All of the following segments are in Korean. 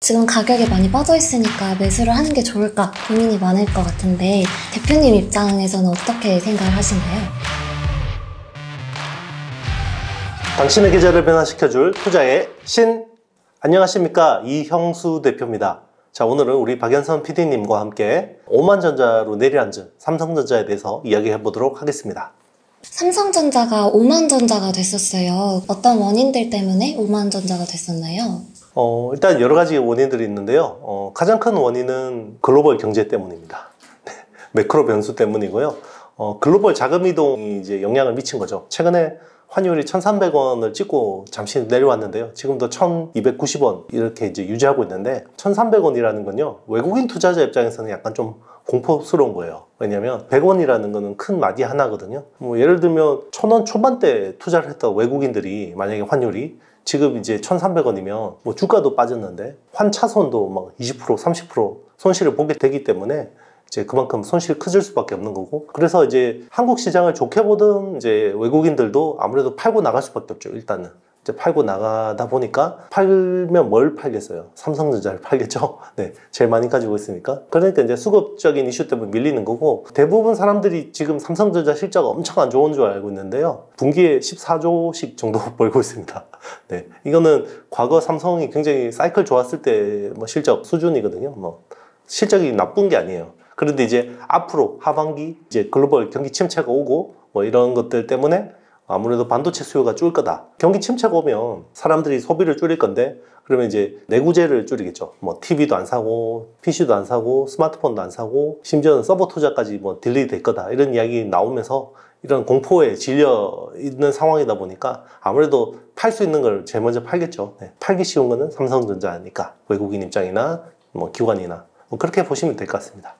지금 가격이 많이 빠져 있으니까 매수를 하는 게 좋을까 고민이 많을 것 같은데 대표님 입장에서는 어떻게 생각을 하시나요? 당신의 계좌를 변화시켜줄 투자의 신! 안녕하십니까, 이형수 대표입니다. 자, 오늘은 우리 박연선 PD님과 함께 오만전자로 내려앉은 삼성전자에 대해서 이야기해 보도록 하겠습니다. 삼성전자가 오만전자가 됐었어요. 어떤 원인들 때문에 오만전자가 됐었나요? 일단 여러 가지 원인들이 있는데요. 가장 큰 원인은 글로벌 경제 때문입니다. 매크로 변수 때문이고요. 글로벌 자금 이동이 이제 영향을 미친 거죠. 최근에 환율이 1,300원을 찍고 잠시 내려왔는데요. 지금도 1,290원 이렇게 이제 유지하고 있는데 1,300원이라는 건요, 외국인 투자자 입장에서는 약간 좀 공포스러운 거예요. 왜냐면 100원이라는 거는 큰 마디 하나거든요. 예를 들면 1,000원 초반대 투자를 했던 외국인들이 만약에 환율이 지금 이제 1,300원이면 주가도 빠졌는데 환차손도 막 20%, 30% 손실을 보게 되기 때문에 이제 그만큼 손실이 커질 수밖에 없는 거고, 그래서 이제 한국 시장을 좋게 보던 이제 외국인들도 아무래도 팔고 나갈 수밖에 없죠. 일단은 이제 팔고 나가다 보니까 팔면 뭘 팔겠어요? 삼성전자를 팔겠죠. 네, 제일 많이 가지고 있으니까. 그러니까 이제 수급적인 이슈 때문에 밀리는 거고, 대부분 사람들이 지금 삼성전자 실적 엄청 안 좋은 줄 알고 있는데요, 분기에 14조씩 정도 벌고 있습니다. 네, 이거는 과거 삼성이 굉장히 사이클 좋았을 때 실적 수준이거든요. 실적이 나쁜 게 아니에요. 그런데 이제 앞으로 하반기 이제 글로벌 경기 침체가 오고 이런 것들 때문에 아무래도 반도체 수요가 줄 거다. 경기 침체가 오면 사람들이 소비를 줄일 건데, 그러면 이제 내구재를 줄이겠죠. TV도 안 사고 PC도 안 사고 스마트폰도 안 사고 심지어는 서버 투자까지 딜레이 될 거다, 이런 이야기 나오면서 이런 공포에 질려 있는 상황이다 보니까 아무래도 팔 수 있는 걸 제일 먼저 팔겠죠. 네. 팔기 쉬운 거는 삼성전자니까, 외국인 입장이나 기관이나 그렇게 보시면 될 것 같습니다.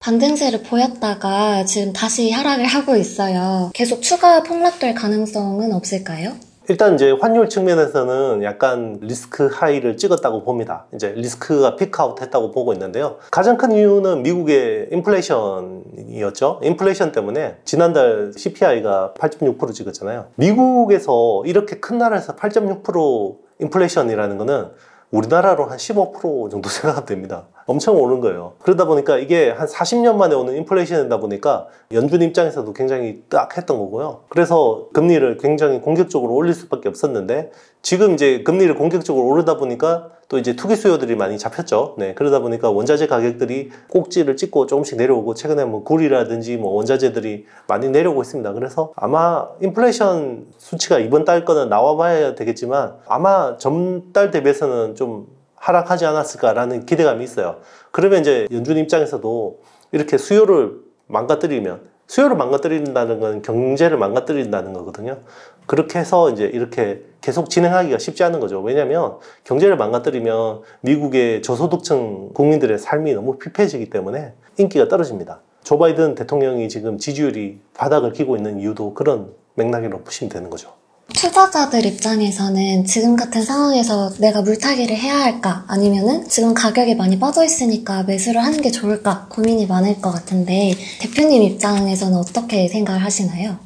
반등세를 보였다가 지금 다시 하락을 하고 있어요. 계속 추가 폭락될 가능성은 없을까요? 일단 이제 환율 측면에서는 약간 리스크 하이를 찍었다고 봅니다. 이제 리스크가 피크아웃 했다고 보고 있는데요. 가장 큰 이유는 미국의 인플레이션이었죠. 인플레이션 때문에 지난달 CPI가 8.6% 찍었잖아요. 미국에서 이렇게 큰 나라에서 8.6% 인플레이션이라는 거는 우리나라로 한 15% 정도 생각하면 됩니다. 엄청 오른 거예요. 그러다 보니까 이게 한 40년 만에 오는 인플레이션이다 보니까 연준 입장에서도 굉장히 딱했던 거고요. 그래서 금리를 굉장히 공격적으로 올릴 수밖에 없었는데, 지금 이제 금리를 공격적으로 오르다 보니까 또 이제 투기 수요들이 많이 잡혔죠. 네, 그러다 보니까 원자재 가격들이 꼭지를 찍고 조금씩 내려오고, 최근에 굴이라든지 원자재들이 많이 내려오고 있습니다. 그래서 아마 인플레이션 수치가 이번 달 거는 나와봐야 되겠지만 아마 전달 대비해서는 좀 하락하지 않았을까라는 기대감이 있어요. 그러면 이제 연준 입장에서도 이렇게 수요를 망가뜨린다는 건 경제를 망가뜨린다는 거거든요. 그렇게 해서 이제 이렇게 계속 진행하기가 쉽지 않은 거죠. 왜냐하면 경제를 망가뜨리면 미국의 저소득층 국민들의 삶이 너무 피폐해지기 때문에 인기가 떨어집니다. 조 바이든 대통령이 지금 지지율이 바닥을 기고 있는 이유도 그런 맥락으로 보시면 되는 거죠. 투자자들 입장에서는 지금 같은 상황에서 내가 물타기를 해야 할까, 아니면은 지금 가격이 많이 빠져 있으니까 매수를 하는 게 좋을까 고민이 많을 것 같은데 대표님 입장에서는 어떻게 생각을 하시나요?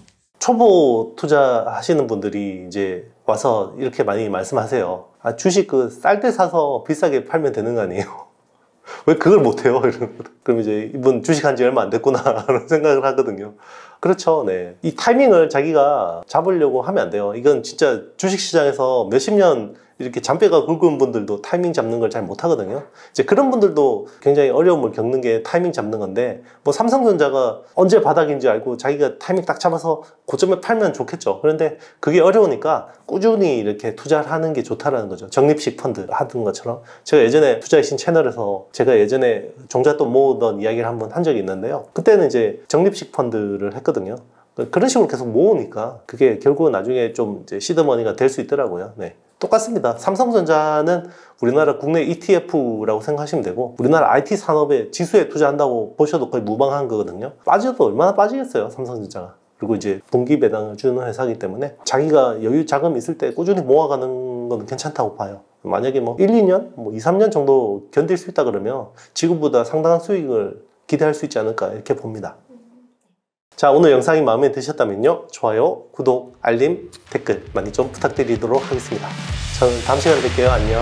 초보 투자하시는 분들이 이제 와서 이렇게 많이 말씀하세요. 주식 쌀 때 사서 비싸게 팔면 되는 거 아니에요? 왜 그걸 못해요? 그럼 이제 이분 주식한 지 얼마 안 됐구나 라는 생각을 하거든요. 그렇죠. 네. 이 타이밍을 자기가 잡으려고 하면 안 돼요. 이건 진짜 주식시장에서 몇십 년 이렇게 잔뼈가 굵은 분들도 타이밍 잡는 걸 잘 못하거든요. 이제 그런 분들도 굉장히 어려움을 겪는 게 타이밍 잡는 건데, 삼성전자가 언제 바닥인지 알고 자기가 타이밍 딱 잡아서 고점에 팔면 좋겠죠. 그런데 그게 어려우니까 꾸준히 이렇게 투자를 하는 게 좋다라는 거죠. 적립식 펀드 하던 것처럼. 제가 예전에 투자의 신 채널에서 제가 예전에 종잣돈 모으던 이야기를 한번 한 적이 있는데요. 그때는 이제 적립식 펀드를 했거든요. 그런 식으로 계속 모으니까 그게 결국은 나중에 좀 이제 시드머니가 될 수 있더라고요. 네. 똑같습니다. 삼성전자는 우리나라 국내 ETF라고 생각하시면 되고, 우리나라 IT 산업의 지수에 투자한다고 보셔도 거의 무방한 거거든요. 빠져도 얼마나 빠지겠어요, 삼성전자가. 그리고 이제 분기 배당을 주는 회사이기 때문에 자기가 여유 자금이 있을 때 꾸준히 모아가는 건 괜찮다고 봐요. 만약에 1, 2년, 2, 3년 정도 견딜 수 있다 그러면 지금보다 상당한 수익을 기대할 수 있지 않을까 이렇게 봅니다. 자, 오늘 영상이 마음에 드셨다면요, 좋아요, 구독, 알림, 댓글 많이 좀 부탁드리도록 하겠습니다. 저는 다음 시간에 뵐게요. 안녕.